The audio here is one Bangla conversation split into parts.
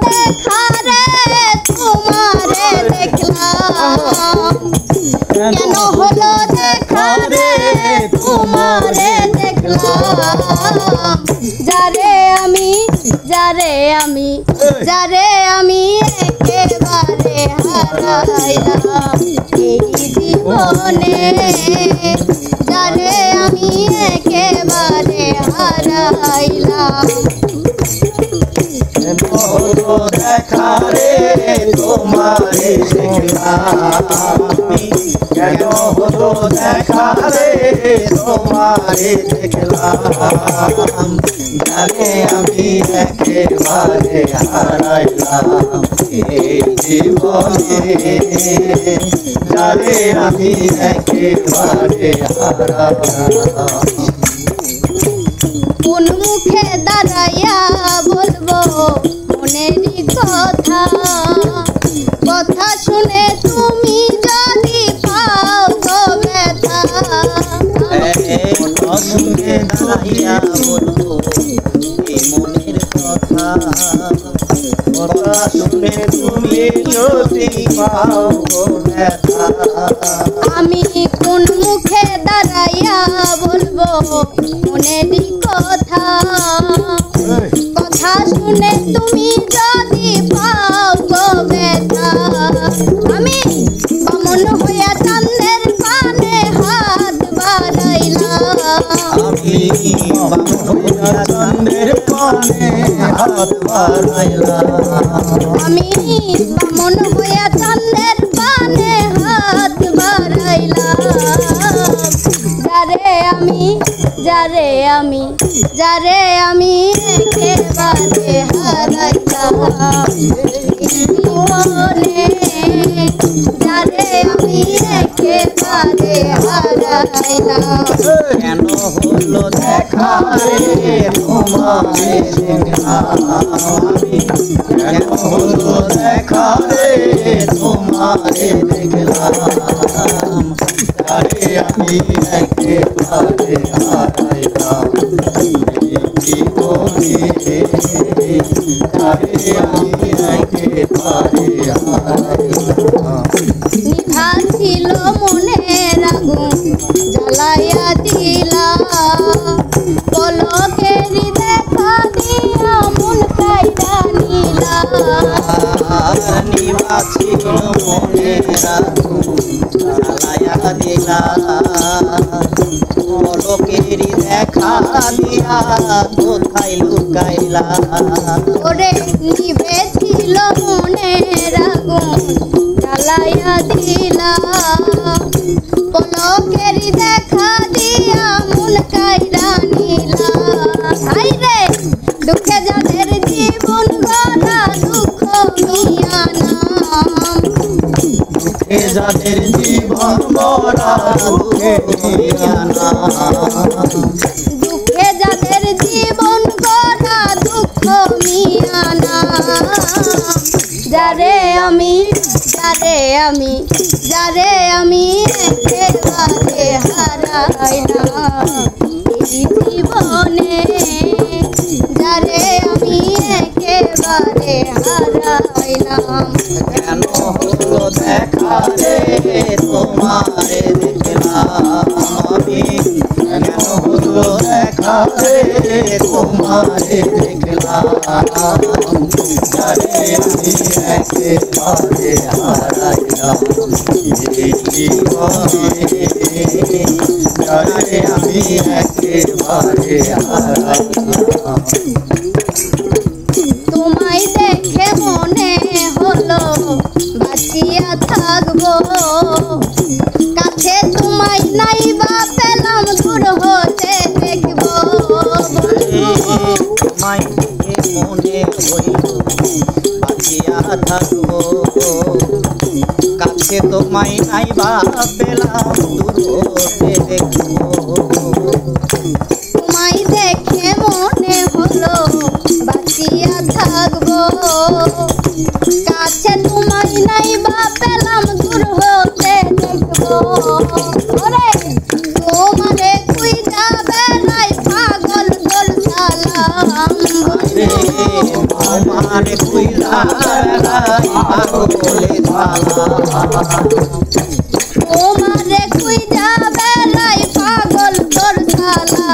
দেখা রে তোমারে দেখলাম কেন হলো দেখা রে তোমারে দেখলাম যারে আমি একেবারে হারাইলাম এই জীবনে যারে আমি একেবারে হারাইলাম দেখা রে তোমারে দেখলাম কেন হলো দেখা রে তোমারে দেখলাম যারে আমি একেবারে হারাইলাম এই জীবনে যারে আমি একেবারে হারাইলাম কোন মুখে দাঁড়াইয়া বলবো মনেরই কথা কথা শুনে তুমি যদি পাও গো ব্যথা কথা শুনে দাঁড়াইয়া বলবো মনের কথা কথা শুনে তুমি যদি পাও গো ব্যথা আমি কোন মুখে দাঁড়াইয়া বলবো মনেরই কথা কথা শুনে তুমি যদি পাও গো ব্যথা আমি বামন হইয়া চাঁদের পানে হাত বাড়াইলাম আমি চন্দ্রের পানে হাত বাড়াইলাম আমি বামন হইয়া চাঁদের পানে হাত বাড়াইলাম যারে আমি একেবারে হারাইলাম জীবনে যারে আমি একেবারে হারাইলাম কেন হলো দেখা রে তোমারে দেখলাম কেন হলো দেখা রে তোমারে দেখলাম যারে আমি একেবারে হারাইলাম জীবনে যারে আমি একেবারে হারাইলাম নিভা ছিল মনের আগুন জ্বালাইয়া দিলা পলকেরই দেখা দিয়া মন কাইরা নিলা নিভা ছিল মনের আগুন জ্বালাইয়া দিলা পলকেরই দেখা দিয়া কোথায় লুকাইলা ওরে নিভে ছিল মনের আগুন জ্বালাইয়া দিলা পলকেরই দেখা দিয়া মন কাইরা নিলা হাই রে দুঃখে যাদের জীবন গড়া দুঃখ মিয়া নাম যাদের জীবন গড়া দুঃখে মিয়ানা দুঃখে যাদের জীবন গড়া দুঃখ মিয়া নাম যারে আমি একেবারে হারাইলাম এই জীবনে যারে আমি একেবারে হারাইলাম কেন হলো দেখা রে তোমারে দেখলাম আমি কেন হলো দেখা রে তোমারে দেখলাম যারে আমি একেবারে হারাইলাম এই জীবনে যারে আমি একেবারে হারাইলাম তোমায় দেখে মনে হলো বাঁচিয়া থাকবো কাছে তোমায় নাই বা পেলাম দূর হতে দেখবো তোমায় দেখে মনে হইল বাঁচিয়া থাকবো কাছে তোমায় নাই বা পেলাম দূর হতে দেখবো তোমায় দেখে মনে হলো বাঁচিয়া থাকবো কাছে তোমায় নাই বা পেলাম দূর হতে দেখবো ওরে তোমারে কুই যাবে নাই পাগল গোল সালাম আমারে কুই বেলায় পাগলে শালা তোমারে খুঁজা বেলায় পাগল তোর শালা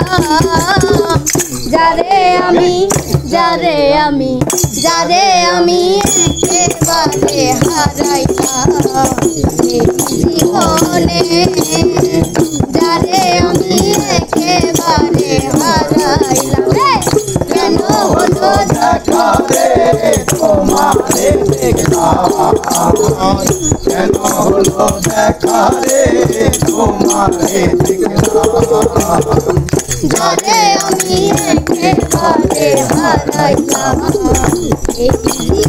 যারে আমি একেবারে হারাইলাম এই জীবনে যারে আমি একেবারে হারাইলাম কেন হলো দেখা রে তোমারে দেখলাম কেন হলো দেখা রে তোমারে দেখলাম যারে আমি একেবারে হারাইলাম এই